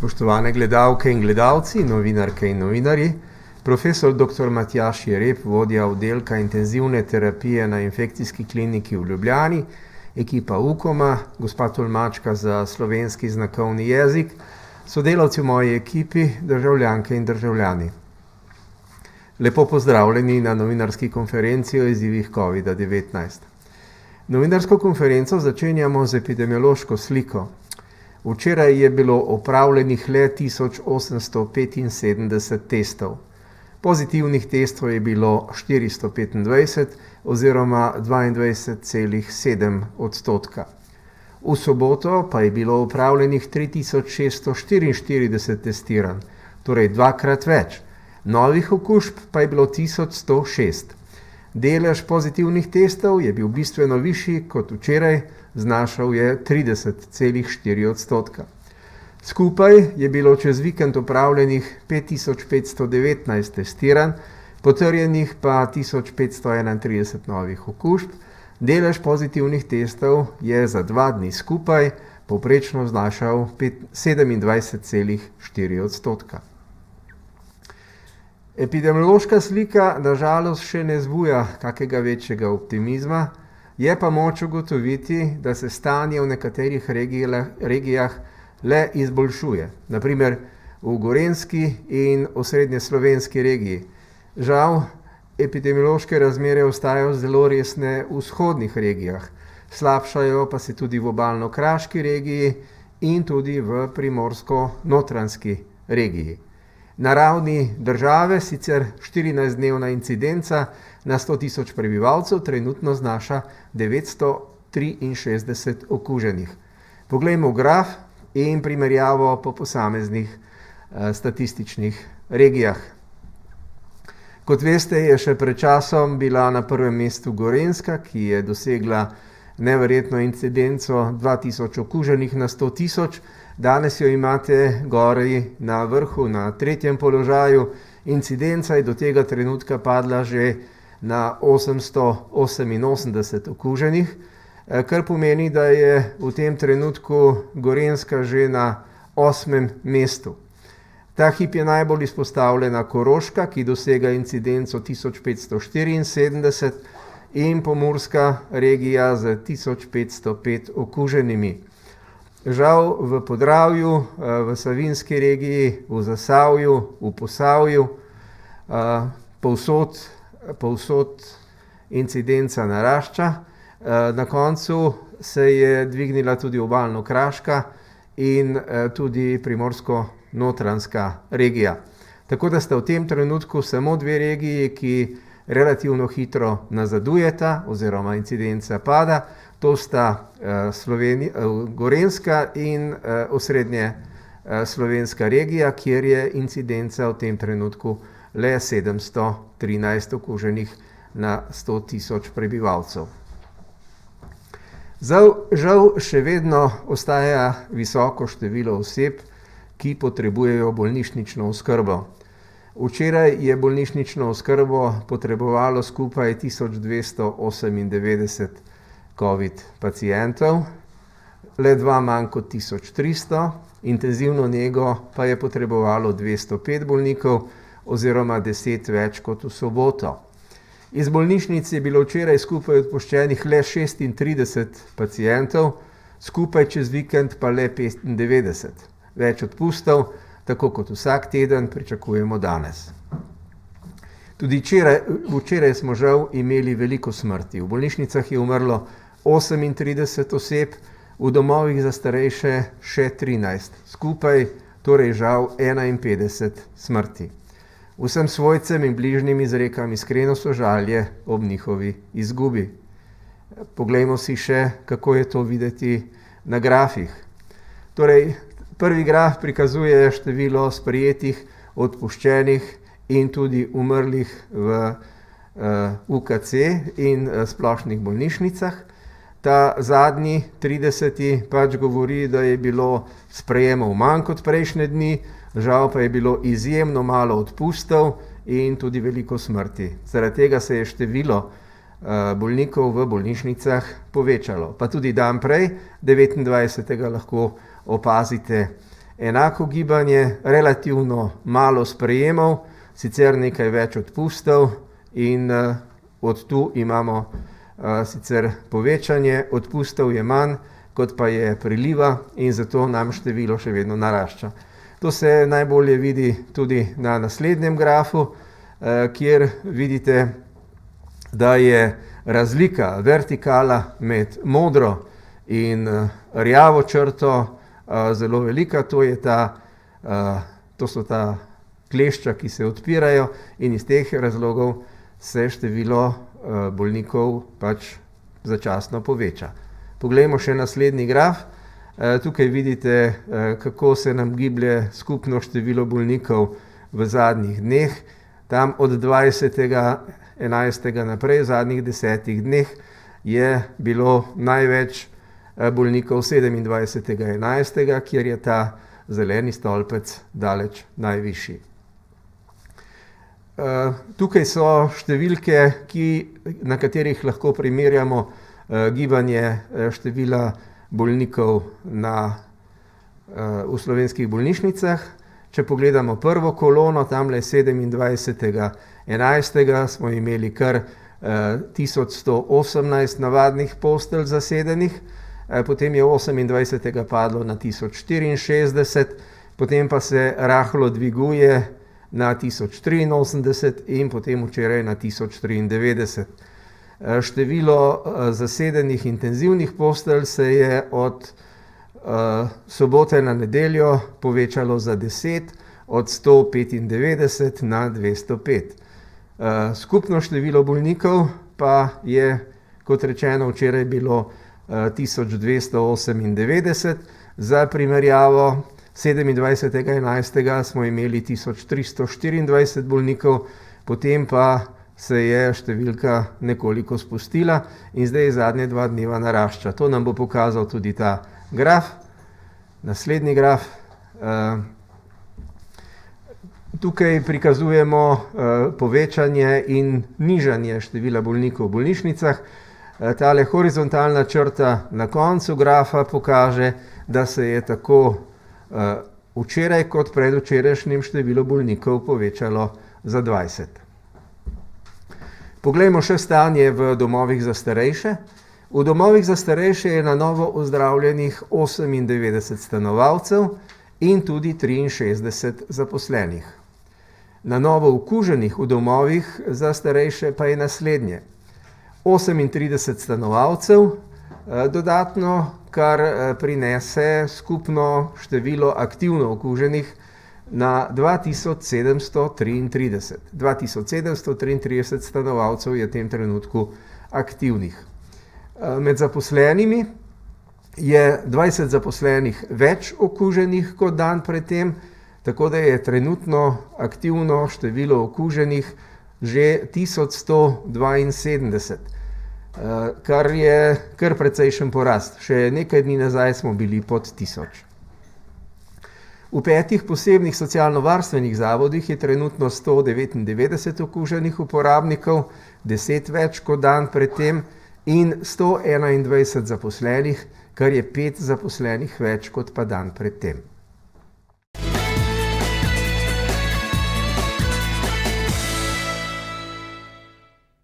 Spoštovane gledalke in gledalci, novinarke in novinarji, profesor dr. Matjaž Jereb, vodja oddelka intenzivne terapije na infekcijski kliniki v Ljubljani, ekipa UKOM-a, gospa tolmačka za slovenski znakovni jezik, sodelavci v moji ekipi, državljanke in državljani. Lepo pozdravljeni na novinarski konferenci o izzivih COVID-19. Novinarsko konferenco začenjamo z epidemiološko sliko. Včeraj je bilo opravljenih le 1875 testov. Pozitivnih testov je bilo 425 oziroma 22,7%. V soboto pa je bilo opravljenih 3644 testiranj, torej dvakrat več. Novih okužb pa je bilo 1106. Delež pozitivnih testov je bil bistveno višji kot včeraj, znašal je 30,4%. Skupaj je bilo čez vikend opravljenih 5519 testiranj, potrjenih pa 1531 novih okužb. Delež pozitivnih testov je za 2 dni skupaj povprečno znašal 27,4%. Epidemiološka slika na žalost še ne vzbuja kakega večjega optimizma, je pa moč ugotoviti, da se stanje v nekaterih regijah le izboljšuje, na primer v Gorenjski in osrednjeslovenski regiji. Žal, epidemiološke razmere ostajajo zelo resne v vzhodnih regijah, slabšajo pa se tudi v obalno-kraški regiji in tudi v primorsko-notranjski regiji. Na ravni države sicer 14-dnevna incidenca na 100 tisoč prebivalcev trenutno znaša 963 okuženih. Poglejmo graf in primerjavo po posameznih statističnih regijah. Kot veste, je še pred časom bila na prvem mestu Gorenjska, ki je dosegla neverjetno incidenco 2000 okuženih na 100 tisoč. Danes jo imate gori na vrhu, na 3. položaju. Incidenca je do tega trenutka padla že na 888 okuženih, kar pomeni, da je v tem trenutku Gorenjska že na 8. mestu. Ta hip je najbolj izpostavljena Koroška, ki dosega incidenco 1574 in Pomurska regija z 1505 okuženimi. Žal v Podravju, v Savinjski regiji, v Zasavju, v Posavju, povsod incidenca narašča. Na koncu se je dvignila tudi obalno-kraška in tudi primorsko-notranjska regija. Tako da sta v tem trenutku samo 2 regiji, ki relativno hitro nazadujeta oziroma incidenca pada. To sta Gorenjska in osrednje slovenska regija, kjer je incidenca v tem trenutku le 713 okuženih na 100 tisoč prebivalcev. Žal še vedno ostaja visoko število oseb, ki potrebujejo bolnišnično oskrbo. Včeraj je bolnišnično oskrbo potrebovalo skupaj 1298 COVID pacientov, le 2 manj kot 1300, intenzivno nego pa je potrebovalo 205 bolnikov oziroma 10 več kot v soboto. Iz bolnišnic je bilo včeraj skupaj odpuščenih le 36 pacientov, skupaj čez vikend pa le 95. Več odpustov, tako kot vsak teden, pričakujemo danes. Tudi včeraj smo žal imeli veliko smrti. V bolnišnicah je umrlo 38 oseb, v domovih za starejše še 13. Skupaj torej žal 51 smrti. Vsem svojcem in bližnjim izrekam iskreno sožalje ob njihovi izgubi. Poglejmo si še, kako je to videti na grafih. Torej, prvi graf prikazuje število sprejetih, odpuščenih in tudi umrlih v UKC in splošnih bolnišnicah. Ta zadnji, 30. pač govori, da je bilo sprejemov manj kot prejšnje dni, žal pa je bilo izjemno malo odpustov in tudi veliko smrti. Zaradi tega se je število bolnikov v bolnišnicah povečalo. Pa tudi dan prej, 29. lahko opazite enako gibanje, relativno malo sprejemov, sicer nekaj več odpustov in od tu imamo sicer povečanje, odpustov je manj, kot pa je priliva in zato nam število še vedno narašča. To se najbolje vidi tudi na naslednjem grafu, kjer vidite, da je razlika, vertikala med modro in rjavo črto zelo velika. To so ta klešča, ki se odpirajo in iz teh razlogov se število bolnikov pač začasno poveča. Poglejmo še naslednji graf. Tukaj vidite, kako se nam giblje skupno število bolnikov v zadnjih dneh. Tam od 20.11. naprej, v zadnjih 10 dneh, je bilo največ bolnikov 27.11., kjer je ta zeleni stolpec daleč najvišji. Tukaj so številke, na katerih lahko primerjamo gibanje števila bolnikov v slovenskih bolnišnicah. Če pogledamo prvo kolono, tamle 27.11. smo imeli kar 1118 navadnih postelj zasedenih, potem je 28. padlo na 1064, potem pa se rahlo dviguje na 1083 in potem včeraj na 1093. Število zasedenih intenzivnih postelj se je od sobote na nedeljo povečalo za 10, od 195 na 205. Skupno število bolnikov pa je, kot rečeno, včeraj bilo 1298. Za primerjavo 27.11. smo imeli 1324 bolnikov, potem pa se je številka nekoliko spustila in zdaj zadnje 2 dneva narašča. To nam bo pokazal tudi ta graf. Naslednji graf. Tukaj prikazujemo povečanje in nižanje števila bolnikov v bolnišnicah. Tale horizontalna črta na koncu grafa pokaže, da se je tako včeraj kot predvčerajšnjim število bolnikov povečalo za 20. Poglejmo še stanje v domovih za starejše. V domovih za starejše je na novo ozdravljenih 98 stanovalcev in tudi 63 zaposlenih. Na novo okuženih v domovih za starejše pa je naslednje: 38 stanovalcev dodatno, kar prinese skupno število aktivno okuženih na 2733. 2733 stanovalcev je v tem trenutku aktivnih. Med zaposlenimi je 20 zaposlenih več okuženih kot dan predtem, tako da je trenutno aktivno število okuženih že 1172, kar je kar precejšen porast. Še nekaj dni nazaj smo bili pod 1000. V 5 posebnih socialno-varstvenih zavodih je trenutno 199 okuženih uporabnikov, 10 več kot dan predtem, in 121 zaposlenih, kar je 5 zaposlenih več kot pa dan predtem.